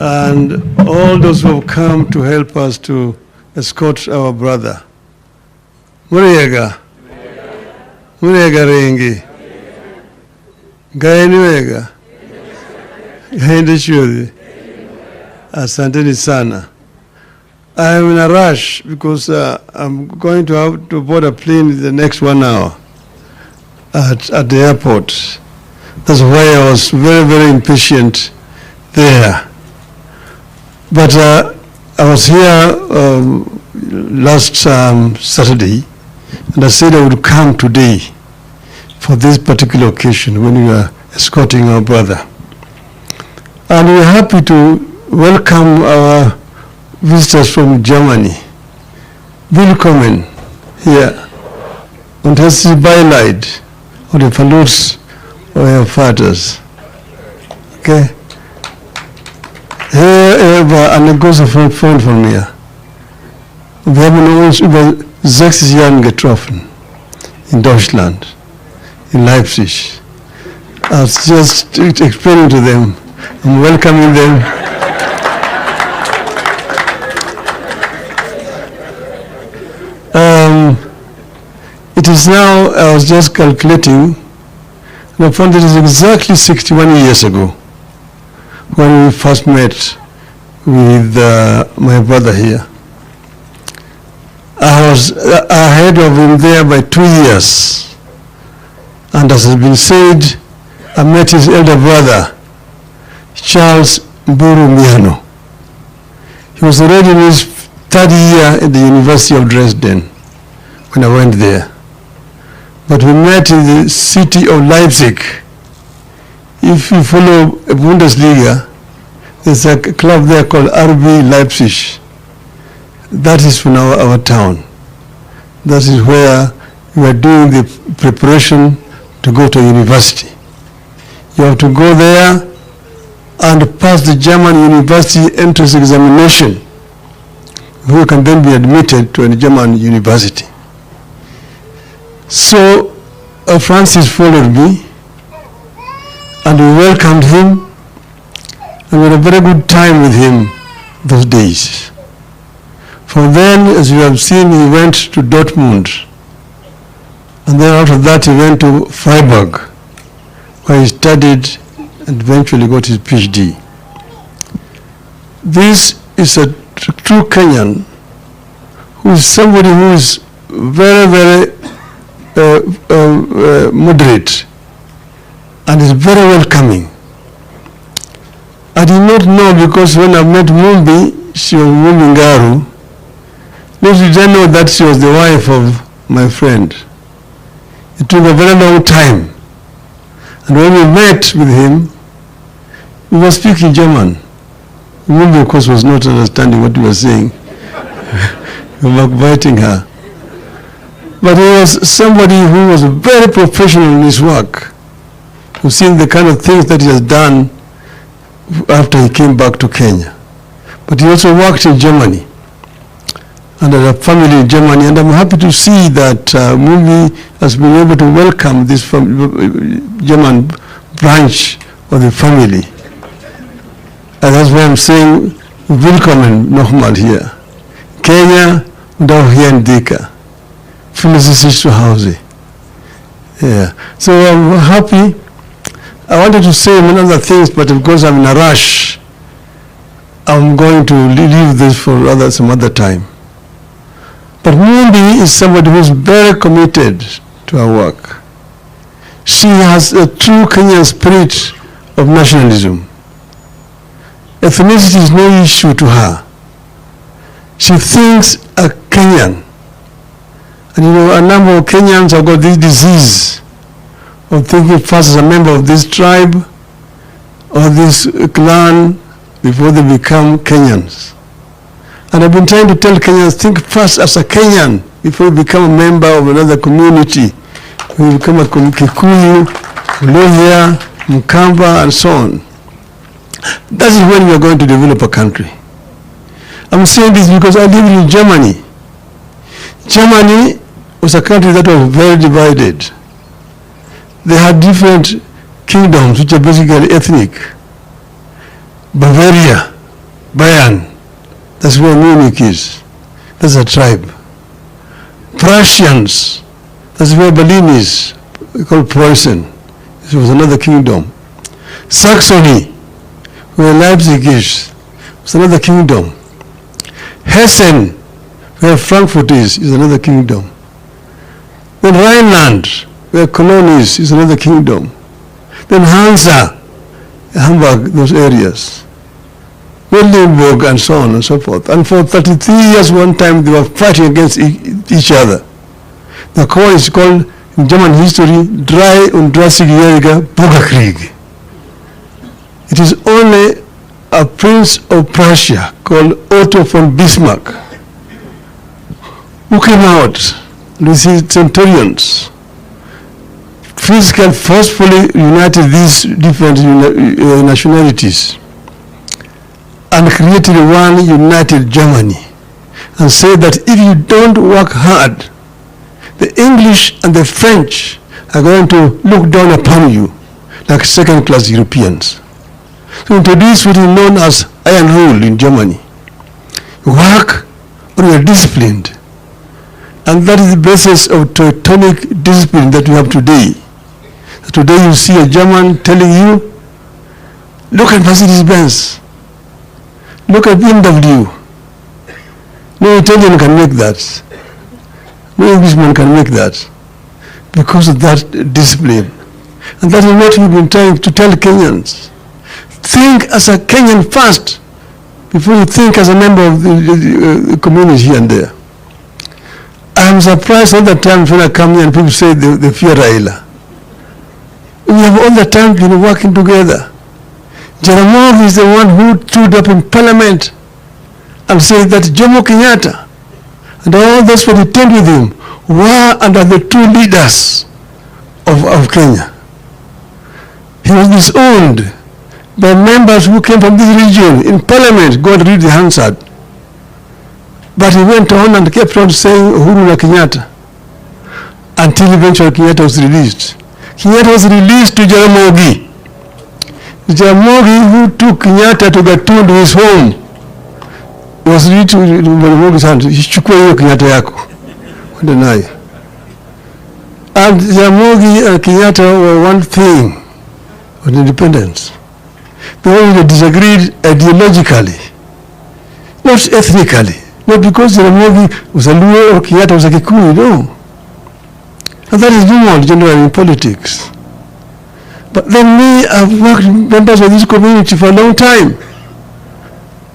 and all those who have come to help us to escort our brother. Muriega. Muriega rengi. Gainiwega. Gainde shuri. Asanteni sana. I am in a rush because I'm going to have to board a plane in the next 1 hour at the airport. That's why I was very, very impatient there. But I was here last Saturday, and I said I would come today for this particular occasion when we are escorting our brother. And we are happy to welcome our visitors from Germany. Willkommen hier. Und herzlich Beileid und den Verlust eurer Vaters. Okay? Hier war ein großer Freund von mir. Wir haben uns über 60 Jahre getroffen in Deutschland, in Leipzig. I was just explaining to them, I'm welcoming them. It is now, I was just calculating, and I found it is exactly 61 years ago when we first met with my brother here. I was ahead of him there by 2 years. And as has been said, I met his elder brother, Charles Mburu Miano. He was already in his third year at the University of Dresden when I went there. But we met in the city of Leipzig. If you follow Bundesliga, there's a club there called RB Leipzig. That is from our town. That is where we are doing the preparation to go to university. You have to go there and pass the German university entrance examination, who can then be admitted to a German university. So Francis followed me, and we welcomed him, and we had a very good time with him those days. From then, as you have seen, he went to Dortmund, and then after that he went to Freiburg, where he studied and eventually got his PhD. This is a true Kenyan, who is somebody who is very, very moderate and is very welcoming. I did not know, because when I met Mumbi, she was Mumbi Ngaru. Little did I know that she was the wife of my friend. It took a very long time. And when we met with him, we were speaking German. Mumbi, of course, was not understanding what we were saying. We were biting her. But he was somebody who was very professional in his work. You've seen the kind of things that he has done after he came back to Kenya. But he also worked in Germany and had a family in Germany. And I'm happy to see that Mumbi has been able to welcome this German branch of the family. And that's why I'm saying, willkommen nochmal hier. Kenya und auch hier in Dika. Fühlen Sie sich zu Hause. Yeah. So I'm happy. I wanted to say many other things, but because I'm in a rush, I'm going to leave this for some other time. But Mumbi is somebody who's very committed to her work. She has a true Kenyan spirit of nationalism. Ethnicity is no issue to her. She thinks a Kenyan. And you know, a number of Kenyans have got this disease of thinking first as a member of this tribe or this clan before they become Kenyans. And I've been trying to tell Kenyans, think first as a Kenyan before you become a member of another community. When you become a Kikuyu, Luhya, Mkamba, and so on. That is when we are going to develop a country. I'm saying this because I lived in Germany. Germany was a country that was very divided. They had different kingdoms which are basically ethnic. Bavaria Bayan, that's where Munich is. That's a tribe. Prussians, that's where Berlin is, called Preußen. It was another kingdom. Saxony, where Leipzig is, it's another kingdom. Hessen, where Frankfurt is another kingdom. Then Rhineland, where Cologne is another kingdom. Then Hansa, Hamburg, those areas. Limburg and so on and so forth. And for 33 years one time they were fighting against each other. The war is called, in German history, 33-jähriger Bürgerkrieg. It is only a prince of Prussia called Otto von Bismarck who came out with his centurions, physically forcefully united these different nationalities and created one united Germany, and said that if you don't work hard, the English and the French are going to look down upon you like second-class Europeans. So introduced what is known as Iron Rule in Germany. You work or you are disciplined. And that is the basis of Teutonic discipline that we have today. Today you see a German telling you, look at Mercedes-Benz, look at BMW. No Italian can make that. No Englishman can make that because of that discipline. And that is what we've been trying to tell Kenyans. Think as a Kenyan first before you think as a member of the community here and there. I'm surprised all the time when I come here and people say they fear Raila. We have all the time been working together. Jaramogi is the one who stood up in parliament and said that Jomo Kenyatta and all those who detained with him were under the two leaders of Kenya. He was disowned by members who came from this region in parliament. Go and read the Hansard. But he went on and kept on saying Uhuru na Kenyatta until eventually Kenyatta was released. Kenyatta was released to Jaramogi. Jaramogi, who took Kenyatta to Gatundu, his home, was released to Jaramogi's hand. Chukua hiyo Kenyatta yako. Deny. And Jaramogi and Kenyatta were one thing on independence. They only disagreed ideologically, not ethnically. Not because Jaramogi was a Luo or Kenyatta was a Kikuyu, no. And that is normal generally in politics. But then me, I've worked with members of this community for a long time.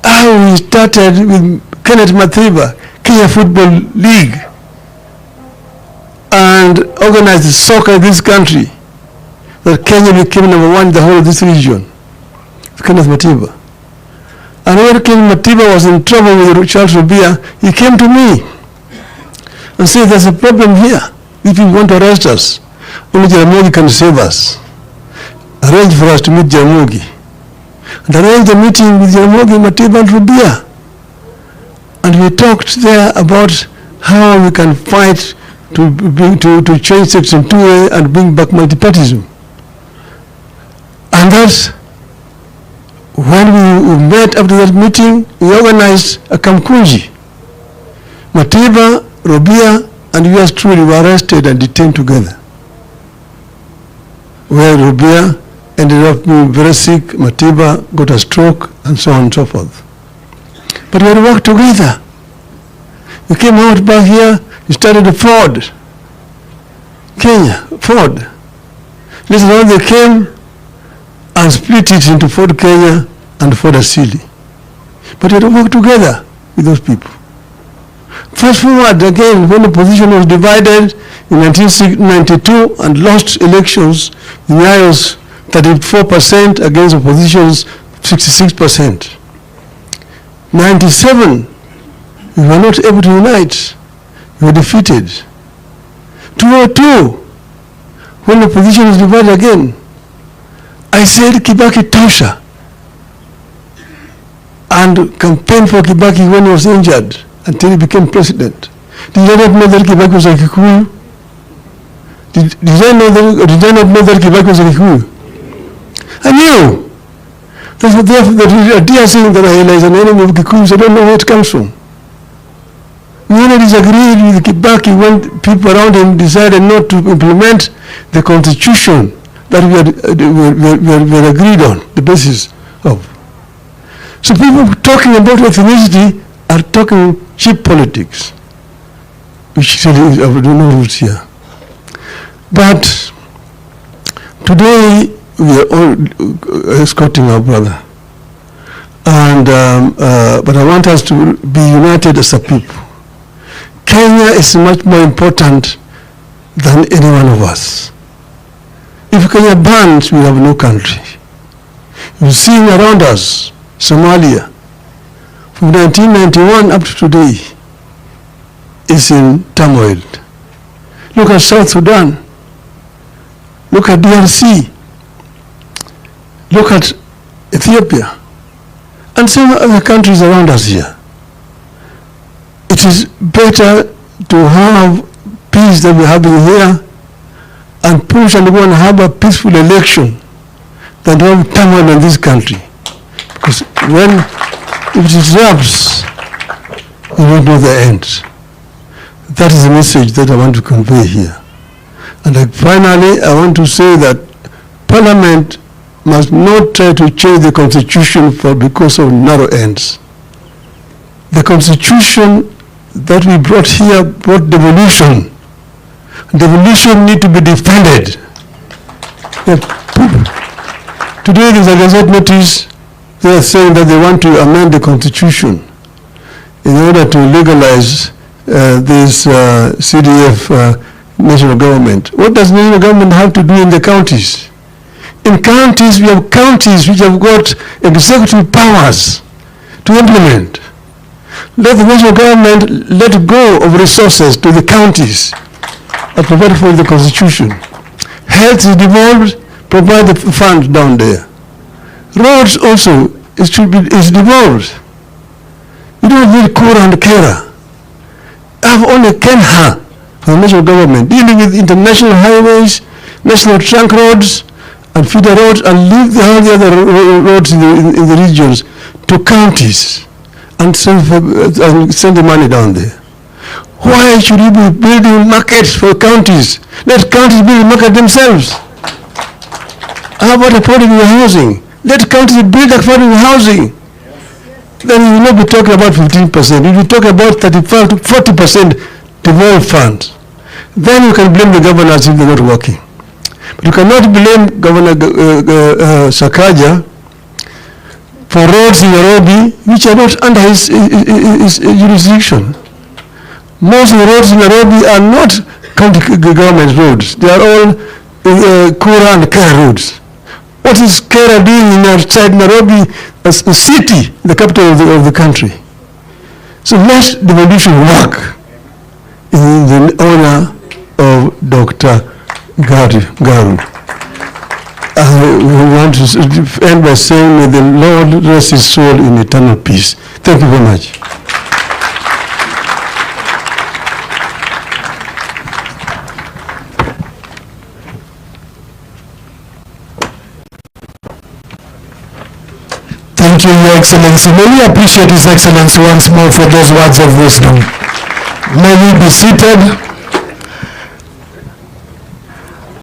How we started with Kenneth Matiba, Kenya Football League, and organized soccer in this country, that Kenya became #1 in the whole of this region. Kenneth Matiba. And when King Matiba was in trouble with Charles Rubia, he came to me and said, there's a problem here. If you want to arrest us, only Jaramogi can save us. Arrange for us to meet Jaramogi. And arrange a meeting with Jaramogi, Matiba and Rubia. And we talked there about how we can fight to change Section 2A and bring back multipartyism. And that's when we met after that meeting, we organized a Kamkunji. Matiba, Rubia, and yours truly were arrested and detained together. Where Rubia ended up being very sick, Matiba got a stroke, and so on and so forth. But we had worked together. We came out back here, we started a Ford. Kenya, Ford. Later on they came and split it into Ford Kenya and Ford Asili. But we had to work together with those people. Fast forward again, when the opposition was divided in 1992 and lost elections, the was 34% against opposition's 66%. 97, we were not able to unite. We were defeated. 2002, when the opposition was divided again, I said Kibaki tosha, and campaigned for Kibaki when he was injured until he became president. Did I not know that Kibaki was a Kikuyu? Did I not know that Kibaki was a Kikuyu? I knew. Therefore, the idea saying that Raila is an enemy of Kikuyus, I don't know where it comes from. We only disagreed with Kibaki when people around him decided not to implement the constitution that we had agreed on, the basis of. So people talking about ethnicity are talking cheap politics, which really have no roots here. But today we are all escorting our brother, and but I want us to be united as a people. Kenya is much more important than any one of us. If Kenya burns, we have no country. We've seen around us, Somalia, from 1991 up to today, is in turmoil. Look at South Sudan. Look at DRC. Look at Ethiopia. And some other countries around us here. It is better to have peace that we're having here and push and go and have a peaceful election than to have turmoil in this country. Because when it disrupts, you won't know the end. That is the message that I want to convey here. And finally, I want to say that Parliament must not try to change the Constitution because of narrow ends. The Constitution that we brought here brought devolution. Devolution need to be defended. Today there's a Gazette notice. They are saying that they want to amend the Constitution in order to legalize this CDF national government. What does national government have to do in the counties? In counties, we have counties which have got executive powers to implement. Let the national government let go of resources to the counties and provide for the Constitution. Health is devolved, provide the fund down there. Roads also is devolved. You don't need Kura and Kera. Have only Kenha for the national government, dealing with international highways, national trunk roads, and feeder roads, and leave all the other roads in the regions to counties and send the money down there. Why should you be building markets for counties? Let counties build a market themselves. How about affordable housing? Let counties build affordable housing. Then you will not be talking about 15%. You will talk about 35 to 40% devolved funds. Then you can blame the governors if they're not working. But you cannot blame Governor Sakaja for roads in Nairobi which are not under his jurisdiction. Most of the roads in Nairobi are not county government roads. They are all Kura and Kera roads. What is Kera doing outside Nairobi as a city, the capital of the country? So let devolution work in the honor of Dr. Garu. We want to end by saying, may the Lord rest his soul in eternal peace. Thank you very much. Thank you, Your Excellency. May we appreciate His Excellency once more for those words of wisdom. May we be seated.